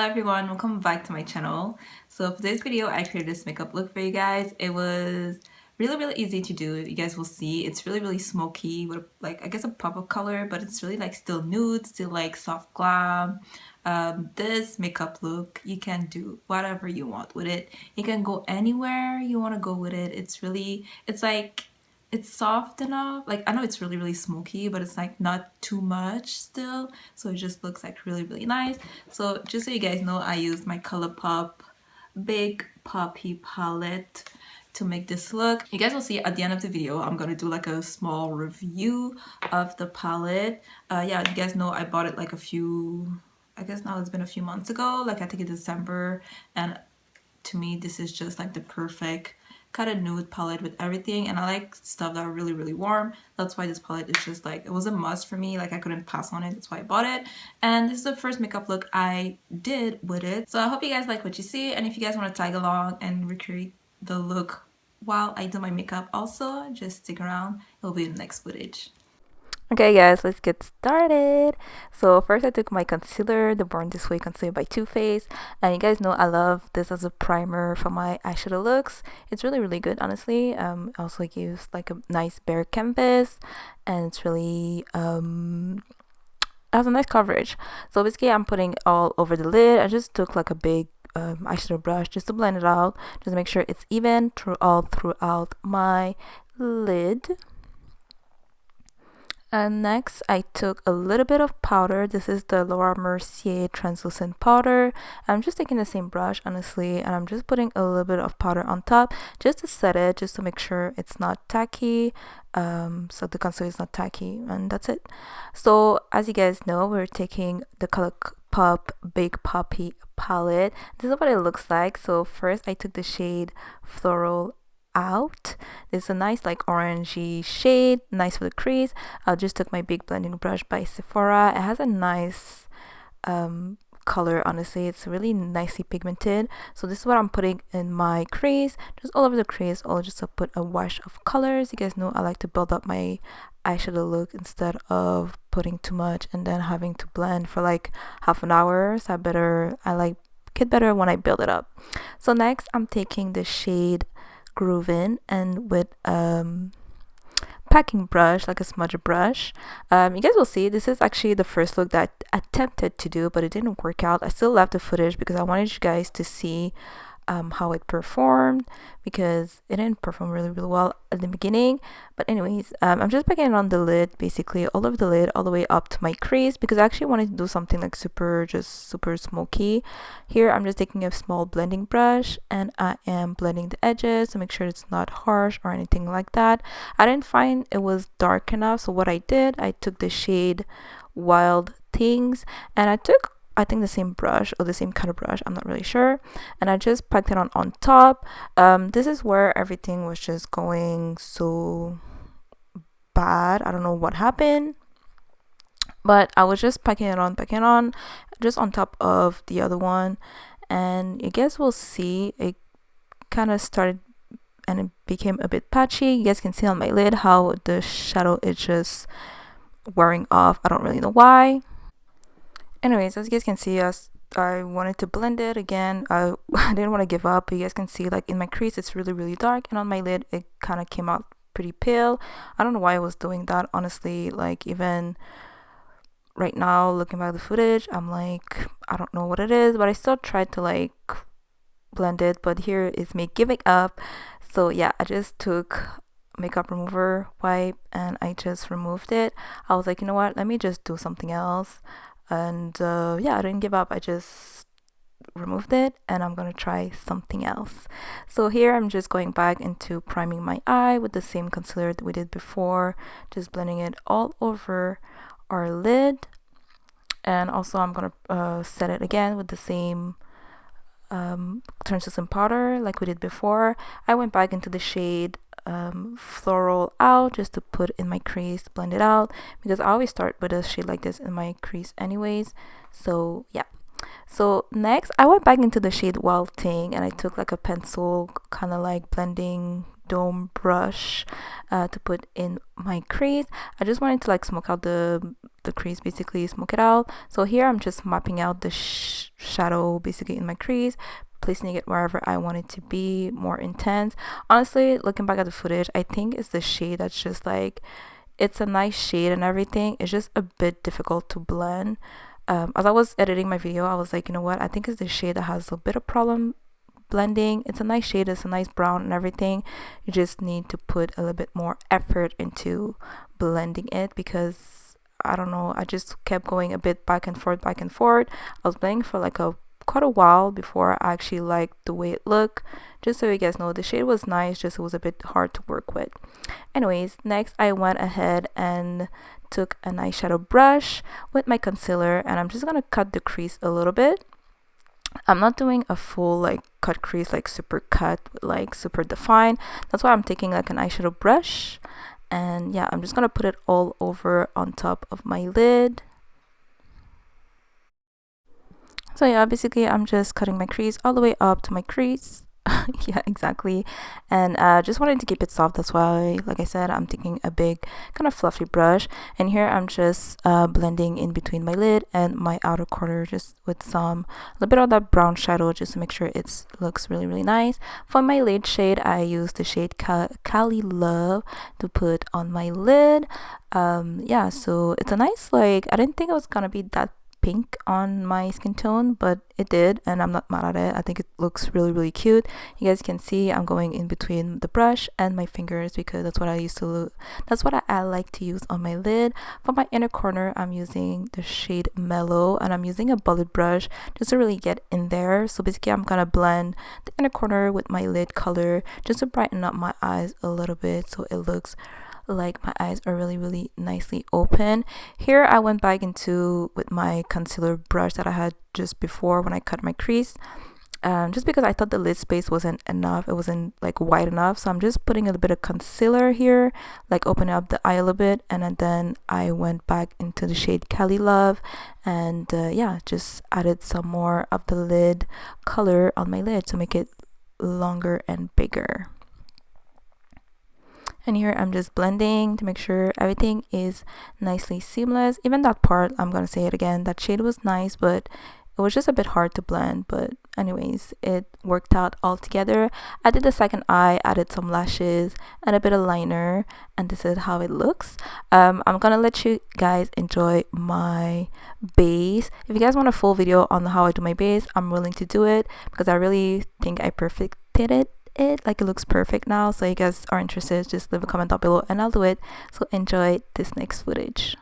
everyone, welcome back to my channel. So for today's video I created this makeup look for you guys. It was really easy to do. You guys will see it's really smoky with like I guess a pop of color, but it's really like still nude, still like soft glam. This makeup look, you can do whatever you want with it. You can go anywhere you want to go with it. It's like it's soft enough. Like I know it's really smoky, but it's like not too much still, so it just looks like really nice. So just so you guys know, I used my Colourpop Big Poppy palette to make this look. You guys will see at the end of the video I'm gonna do like a small review of the palette. Yeah, you guys know I bought it like I guess now it's been a few months ago, like I think in December, and to me this is just like the perfect kind of nude palette with everything, and I like stuff that are really warm. That's why this palette is just like, it was a must for me. Like I couldn't pass on it, that's why I bought it. And this is the first makeup look I did with it, so I hope you guys like what you see. And if you guys want to tag along and recreate the look while I do my makeup also, just stick around, it'll be in the next footage. Okay guys, let's get started. So first I took my concealer, the Born This Way concealer by Too Faced, and you guys know I love this as a primer for my eyeshadow looks. It's really good, honestly. I also used like a nice bare canvas, and it's really has a nice coverage. So basically I'm putting it all over the lid. I just took like a big eyeshadow brush just to blend it out, just to make sure it's even throughout my lid. And next I took a little bit of powder. This is the Mercier Translucent powder. I'm just taking the same brush, honestly, and I'm just putting a little bit of powder on top just to set it, just to make sure it's not tacky, so the concealer is not tacky, and that's it. So as you guys know, we're taking the Colourpop Big Poppy palette. This is what it looks like. So first I took the shade Floral Out. It's a nice like orangey shade, nice for the crease. I just took my big blending brush by Sephora. It has a nice color, honestly. It's really nicely pigmented. So this is what I'm putting in my crease, just all over the crease, or just to put a wash of colors. You guys know I like to build up my eyeshadow look instead of putting too much and then having to blend for like half an hour. So I like it better when I build it up. So next I'm taking the shade Groove In, and with packing brush, like a smudge brush, you guys will see this is actually the first look that I attempted to do, but it didn't work out. I still left the footage because I wanted you guys to see how it performed, because it didn't perform really well at the beginning. But anyways, I'm just packing it on the lid, basically all over the lid, all the way up to my crease, because I actually wanted to do something like super smoky. Here I'm just taking a small blending brush and I am blending the edges to make sure it's not harsh or anything like that. I didn't find it was dark enough, so what I did, I took the shade Wild Things, and I think the same brush or the same kind of brush, I'm not really sure, and I just packed it on top. This is where everything was just going so bad. I don't know what happened, but I was just packing it on just on top of the other one, and you guys will see it kind of started and it became a bit patchy. You guys can see on my lid how the shadow is just wearing off. I don't really know why. Anyways, as you guys can see, I wanted to blend it again. I didn't want to give up, but you guys can see like in my crease it's really dark, and on my lid it kind of came out pretty pale. I don't know why I was doing that, honestly. Like even right now looking back at the footage, I'm like, I don't know what it is, but I still tried to like blend it, but here is me giving up. So yeah, I just took makeup remover wipe and I just removed it. I was like, you know what, let me just do something else. And yeah, I didn't give up. I just removed it and I'm gonna try something else. So here I'm just going back into priming my eye with the same concealer that we did before, just blending it all over our lid. And also I'm gonna set it again with the same translucent powder like we did before. I went back into the shade Floral Out just to put in my crease, blend it out, because I always start with a shade like this in my crease anyways. So yeah, so next I went back into the shade Wild Thing and I took like a pencil kind of like blending dome brush to put in my crease. I just wanted to like smoke out the crease, basically smoke it out. So here I'm just mapping out the shadow basically in my crease, placing it wherever I want it to be more intense. Honestly, looking back at the footage, I think it's the shade that's just like, it's a nice shade and everything. It's just a bit difficult to blend. As I was editing my video, I was like, you know what, I think it's the shade that has a bit of problem blending. It's a nice shade, it's a nice brown and everything. You just need to put a little bit more effort into blending it, because I don't know, I just kept going a bit back and forth. I was blending for like quite a while before I actually liked the way it looked. Just so you guys know, the shade was nice, just it was a bit hard to work with. Anyways, next I went ahead and took an eyeshadow brush with my concealer, and I'm just gonna cut the crease a little bit. I'm not doing a full like cut crease, like super cut, like super defined. That's why I'm taking like an eyeshadow brush, and yeah, I'm just gonna put it all over on top of my lid. So yeah, basically I'm just cutting my crease all the way up to my crease. Yeah, exactly. And just wanted to keep it soft, that's why, like I said, I'm taking a big kind of fluffy brush, and here I'm just blending in between my lid and my outer corner, just with a little bit of that brown shadow, just to make sure it looks really, really nice. For my lid shade, I use the shade Cali Love to put on my lid. Yeah, so it's a nice, like, I didn't think it was gonna be that pink on my skin tone, but it did, and I'm not mad at it. I think it looks really, really cute. You guys can see I'm going in between the brush and my fingers, because that's what I like to use on my lid. For my inner corner, I'm using the shade Mellow, and I'm using a bullet brush just to really get in there. So basically I'm gonna blend the inner corner with my lid color just to brighten up my eyes a little bit, so it looks like my eyes are really, really nicely open. Here I went back into with my concealer brush that I had just before when I cut my crease, just because I thought the lid space wasn't enough, it wasn't like wide enough. So I'm just putting a little bit of concealer here, like opening up the eye a little bit, and then I went back into the shade Cali Love, and yeah, just added some more of the lid color on my lid to make it longer and bigger. And here I'm just blending to make sure everything is nicely seamless. Even that part, I'm gonna say it again, that shade was nice, but it was just a bit hard to blend. But anyways, it worked out all together. I did the second eye, added some lashes and a bit of liner, and this is how it looks. I'm gonna let you guys enjoy my base. If you guys want a full video on how I do my base, I'm willing to do it, because I really think I perfected it. Like, it looks perfect now. So if you guys are interested, just leave a comment down below and I'll do it. So enjoy this next footage.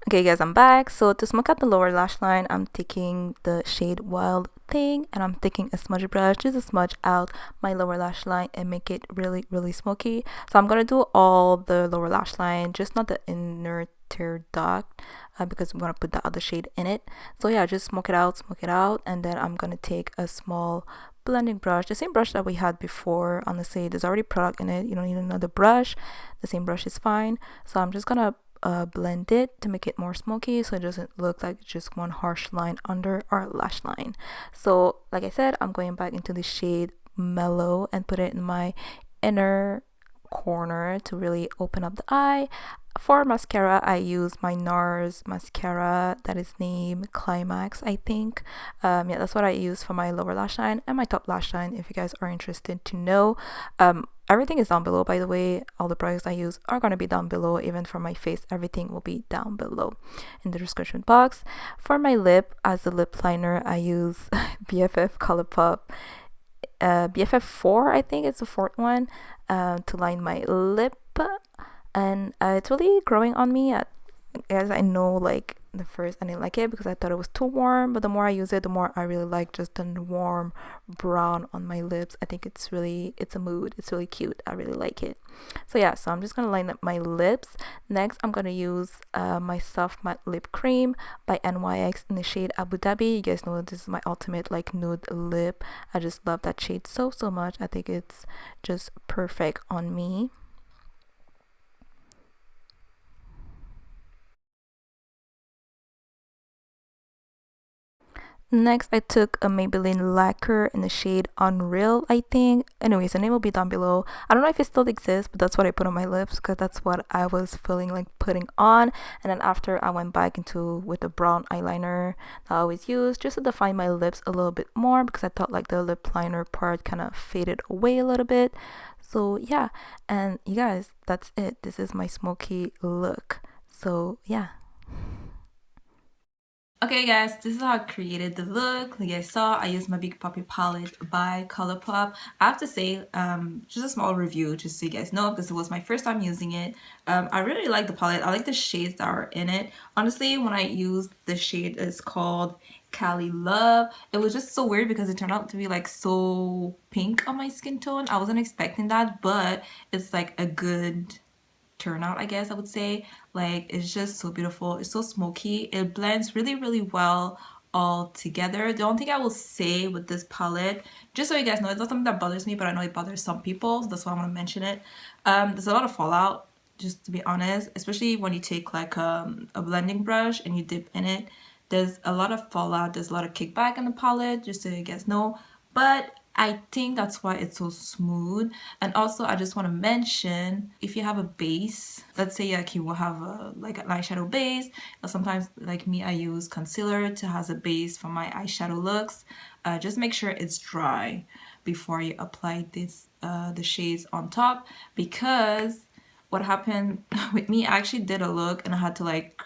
Okay guys, I'm back. So to smoke out the lower lash line, I'm taking the shade Wild Thing and I'm taking a smudge brush just to smudge out my lower lash line and make it really smoky. So I'm gonna do all the lower lash line, just not the inner tear duct, because I'm gonna put the other shade in it. So yeah, just smoke it out, and then I'm gonna take a small blending brush, the same brush that we had before. Honestly, there's already product in it, you don't need another brush, the same brush is fine. So I'm just gonna blend it to make it more smoky so it doesn't look like just one harsh line under our lash line. So like I said, I'm going back into the shade Mellow and put it in my inner corner to really open up the eye. For mascara, I use my NARS mascara that is named Climax, I think. Yeah, that's what I use for my lower lash line and my top lash line if you guys are interested to know. Everything is down below, by the way. All the products I use are going to be down below. Even for my face, everything will be down below in the description box. For my lip, as a lip liner, I use BFF Colourpop BFF 4, I think it's the fourth one, to line my lip. And it's really growing on me. As I know, like the first I didn't like it because I thought it was too warm, but the more I use it, the more I really like just the warm brown on my lips. I think it's a mood. It's really cute. I really like it. So yeah, so I'm just gonna line up my lips. Next, I'm gonna use my soft matte lip cream by NYX in the shade Abu Dhabi. You guys know this is my ultimate like nude lip. I just love that shade so much. I think it's just perfect on me. Next, I took a Maybelline lacquer in the shade Unreal, I think. Anyways, the name will be down below. I don't know if it still exists, but that's what I put on my lips because that's what I was feeling like putting on. And then after, I went back into with the brown eyeliner that I always use just to define my lips a little bit more because I thought like the lip liner part kind of faded away a little bit. So yeah, and you guys, that's it. This is my smoky look. So yeah. Okay guys, this is how I created the look. Like you guys saw, I used my Big Poppy palette by Colourpop. I have to say, just a small review just so you guys know because it was my first time using it. I really like the palette. I like the shades that are in it. Honestly, when I used the shade, it's called Cali Love. It was just so weird because it turned out to be like so pink on my skin tone. I wasn't expecting that, but it's like a good turnout, I guess I would say. Like, it's just so beautiful. It's so smoky. It blends really well all together. The only thing I will say with this palette, just so you guys know, it's not something that bothers me, but I know it bothers some people, so that's why I want to mention it. There's a lot of fallout, just to be honest, especially when you take like a blending brush and you dip in it. There's a lot of fallout, there's a lot of kickback in the palette, just so you guys know. But I think that's why it's so smooth. And also, I just want to mention, if you have a base, let's say like you will have like an eyeshadow base, or sometimes like me, I use concealer to has a base for my eyeshadow looks. Just make sure it's dry before you apply the shades on top, because what happened with me, I actually did a look and I had to like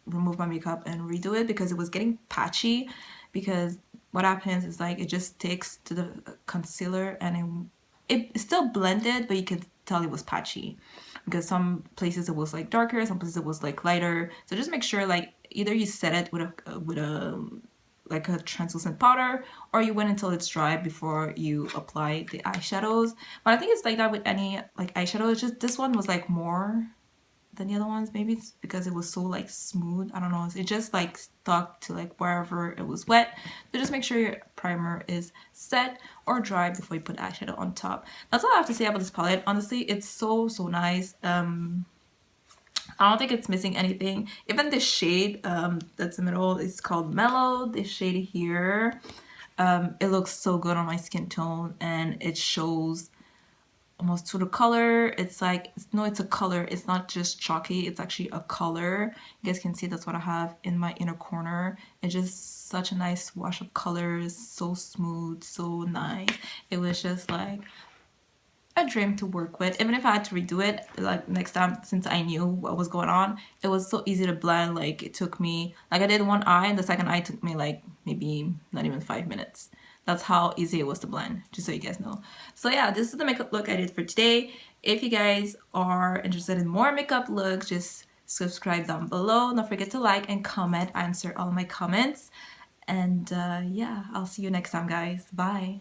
remove my makeup and redo it because it was getting patchy. Because what happens is like it just sticks to the concealer and it still blended, but you can tell it was patchy because some places it was like darker, some places it was like lighter. So just make sure like either you set it with a like a translucent powder, or you wait until it's dry before you apply the eyeshadows. But I think it's like that with any like eyeshadow. It's just this one was like more than the other ones. Maybe it's because it was so like smooth, I don't know, it just like stuck to like wherever it was wet. So just make sure your primer is set or dry before you put eyeshadow on top. That's all I have to say about this palette. Honestly, it's so nice. I don't think it's missing anything. Even the shade that's in the middle is called Mellow. This shade here, it looks so good on my skin tone and it shows almost to the color. It's like, no, it's a color. It's not just chalky. It's actually a color. You guys can see that's what I have in my inner corner. It's just such a nice wash of colors. So smooth, so nice. It was just like a dream to work with. Even if I had to redo it like next time, since I knew what was going on, it was so easy to blend. Like it took me, like I did one eye and the second eye took me like maybe not even 5 minutes. That's how easy it was to blend, just so you guys know. So yeah, this is the makeup look I did for today. If you guys are interested in more makeup looks, just subscribe down below. Don't forget to like and comment. I answer all my comments. And yeah, I'll see you next time, guys. Bye.